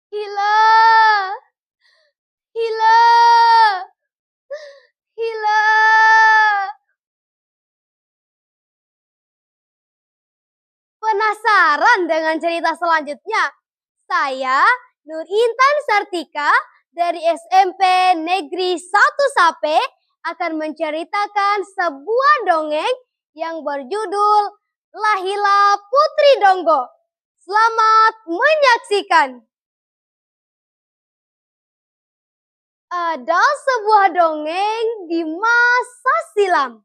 Hila, Hila, Hila. Penasaran dengan cerita selanjutnya? Saya Nur Intan Sartika dari SMP Negeri 1 Sape akan menceritakan sebuah dongeng yang berjudul Lahila Putri Donggo. Selamat menyaksikan. Ada sebuah dongeng di masa silam.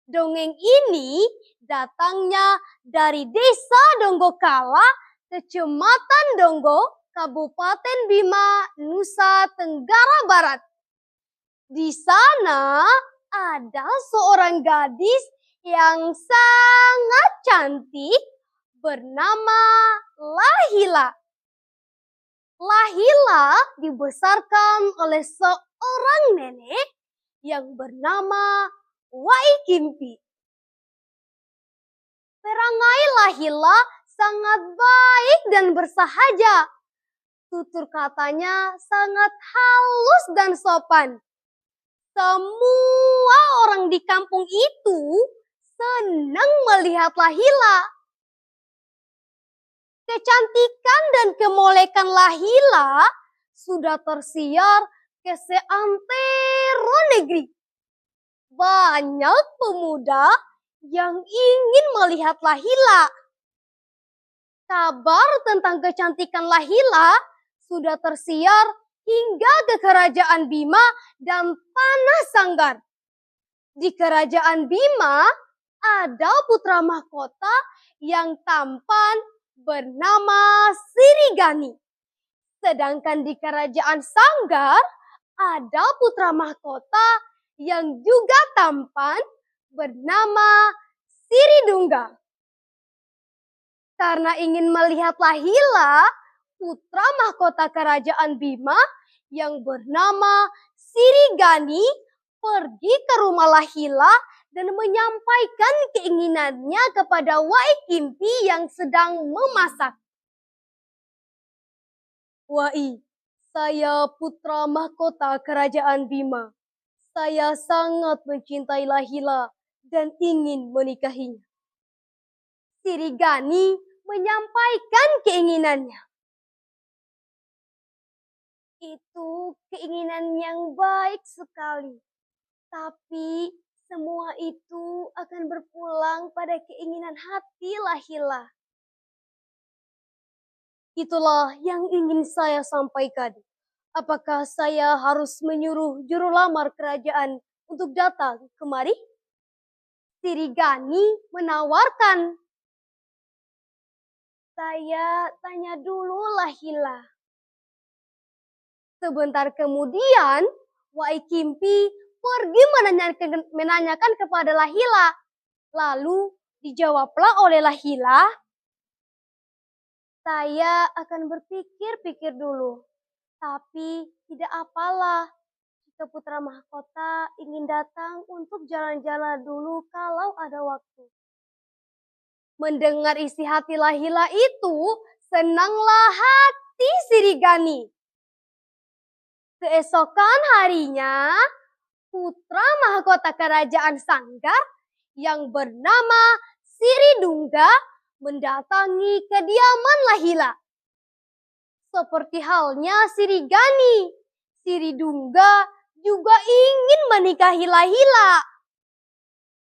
Dongeng ini datangnya dari Desa Donggokala, Kecamatan Donggo, Kabupaten Bima, Nusa Tenggara Barat. Di sana ada seorang gadis yang sangat cantik bernama Lahila. Lahila dibesarkan oleh seorang nenek yang bernama Waikimpi. Perangai Lahila sangat baik dan bersahaja. Tutur katanya sangat halus dan sopan. Semua orang di kampung itu senang melihat Lahila. Kecantikan dan kemolekan Lahila sudah tersiar ke seantero negeri. Banyak pemuda yang ingin melihat Lahila. Kabar tentang kecantikan Lahila sudah tersiar hingga ke kerajaan Bima dan tanah Sanggar. Di kerajaan Bima ada putra mahkota yang tampan bernama Sirigani. Sedangkan di kerajaan Sanggar ada putra mahkota yang juga tampan bernama Siridungga. Karena ingin melihat Lahila, putra mahkota kerajaan Bima yang bernama Sirigani pergi ke rumah Lahila dan menyampaikan keinginannya kepada Waikimpi yang sedang memasak. Wai, saya putra mahkota kerajaan Bima. Saya sangat mencintai Lahila dan ingin menikahinya. Sirigani menyampaikan keinginannya. Itu keinginan yang baik sekali. Tapi semua itu akan berpulang pada keinginan hati Lahila. Itulah yang ingin saya sampaikan. Apakah saya harus menyuruh juru lamar kerajaan untuk datang kemari? Sirigani menawarkan. Saya tanya dulu Lahila. Sebentar kemudian, Waikimpi pergi menanyakan kepada Lahila. Lalu dijawablah oleh Lahila, saya akan berpikir-pikir dulu. Tapi tidak apalah jika putra mahkota ingin datang untuk jalan-jalan dulu kalau ada waktu. Mendengar isi hati Lahila itu, senanglah hati Sirigani. Keesokan harinya, putra mahkota kerajaan Sanggar yang bernama Siridungga mendatangi kediaman Lahila. Seperti halnya Sirigani, Siridungga juga ingin menikahi Lahila.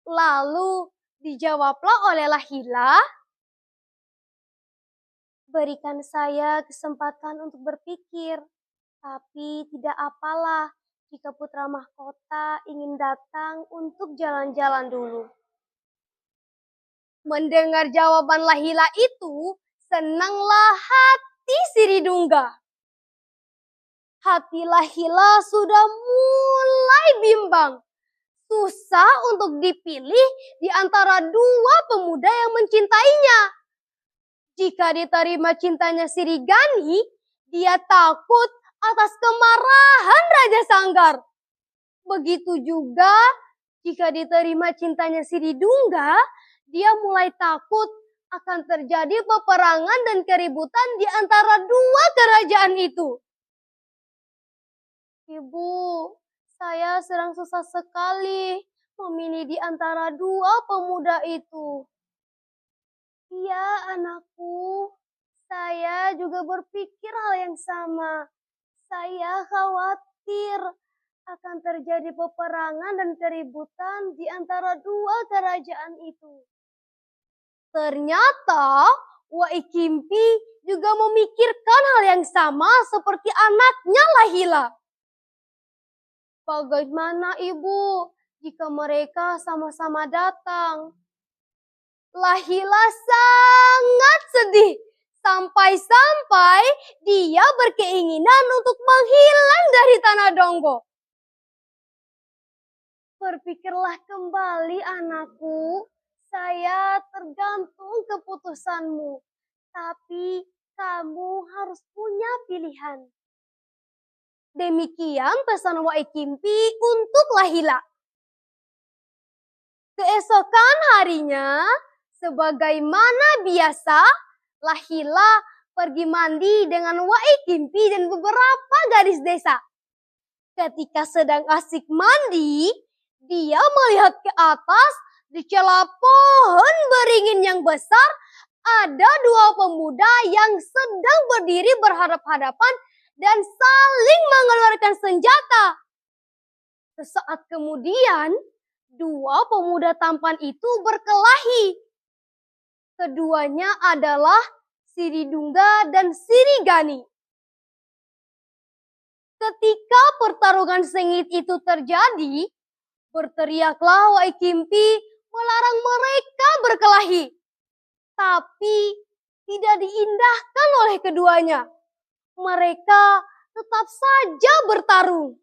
Lalu dijawablah oleh Lahila, berikan saya kesempatan untuk berpikir. Tapi tidak apalah jika putra mahkota ingin datang untuk jalan-jalan dulu. Mendengar jawaban Lahila itu, senanglah hati Siridungga. Hati Lahila sudah mulai bimbang. Susah untuk dipilih di antara dua pemuda yang mencintainya. Jika diterima cintanya Sirigani, dia takut atas kemarahan Raja Sanggar. Begitu juga jika diterima cintanya Siridungga, dia mulai takut akan terjadi peperangan dan keributan di antara dua kerajaan itu. Ibu, saya sedang susah sekali memilih di antara dua pemuda itu. Iya, anakku. Saya juga berpikir hal yang sama. Saya khawatir akan terjadi peperangan dan keributan di antara dua kerajaan itu. Ternyata Wai Kimpi juga memikirkan hal yang sama seperti anaknya Lahila. Bagaimana ibu jika mereka sama-sama datang? Lahila sangat sedih. Sampai-sampai dia berkeinginan untuk menghilang dari tanah Donggo. Berpikirlah kembali anakku. Saya tergantung keputusanmu. Tapi kamu harus punya pilihan. Demikian pesan Wai Kimpi untuk Lahila. Keesokan harinya, sebagaimana biasa, Lahila pergi mandi dengan Wai Kimpi dan beberapa gadis desa. Ketika sedang asik mandi, dia melihat ke atas di celah pohon beringin yang besar ada dua pemuda yang sedang berdiri berhadap-hadapan dan saling mengeluarkan senjata. Sesaat kemudian, dua pemuda tampan itu berkelahi. Keduanya adalah Siridungga dan Sirigani. Ketika pertarungan sengit itu terjadi, berteriaklah Wai Kimpi melarang mereka berkelahi. Tapi tidak diindahkan oleh keduanya. Mereka tetap saja bertarung.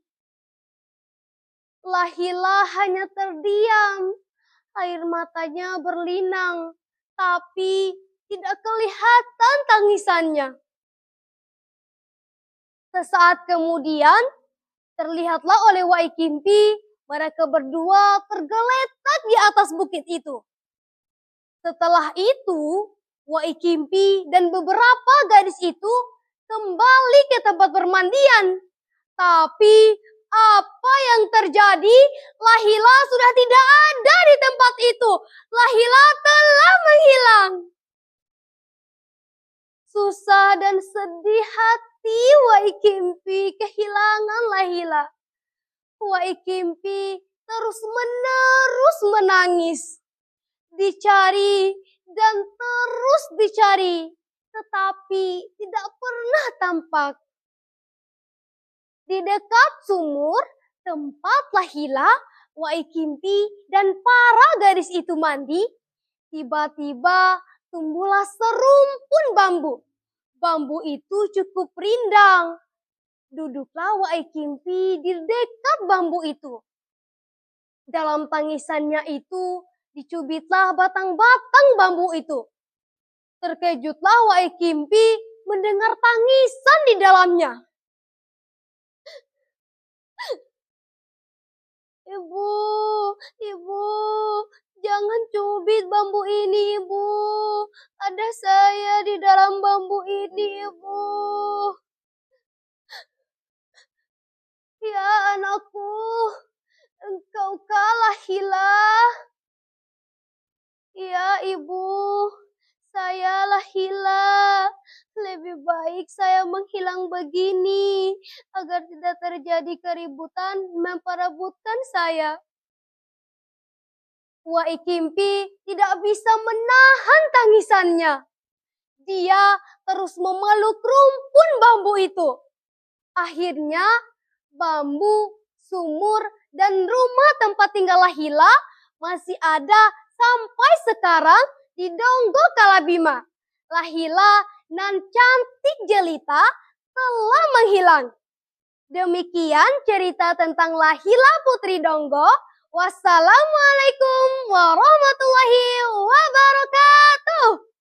Lahila hanya terdiam. Air matanya berlinang. Tapi tidak kelihatan tangisannya. Sesaat kemudian, terlihatlah oleh Wai Kimpi mereka berdua tergeletak di atas bukit itu. Setelah itu, Wai Kimpi dan beberapa gadis itu kembali ke tempat permandian. Tapi apa yang terjadi? Lahila sudah tidak ada di tempat itu. Lahila telah menghilang. Susah dan sedih hati Wai Kimpi kehilangan Lahila. Wai Kimpi terus-menerus menangis. Dicari dan terus dicari, tetapi tidak pernah tampak. Di dekat sumur tempat Lahila, Wai Kimpi dan para gadis itu mandi, tiba-tiba tumbuhlah serumpun bambu. Bambu itu cukup rindang. Duduklah Wai Kimpi di dekat bambu itu. Dalam tangisannya itu, dicubitlah batang-batang bambu itu. Terkejutlah Wai Kimpi mendengar tangisan di dalamnya. Ibu, jangan cubit bambu ini, Ibu. Ada saya di dalam bambu ini, Ibu. Ya anakku, engkau kalah Lahila. Ya Ibu, saya Lahila. Lebih baik saya menghilang begini agar tidak terjadi keributan memperebutkan saya. Wai Kimpi tidak bisa menahan tangisannya. Dia terus memeluk rumpun bambu itu. Akhirnya bambu, sumur, dan rumah tempat tinggal Lahila masih ada sampai sekarang di Donggo Kalabima. Lahila nan cantik jelita telah menghilang. Demikian cerita tentang Lahila Putri Donggo. Wassalamualaikum warahmatullahi wabarakatuh.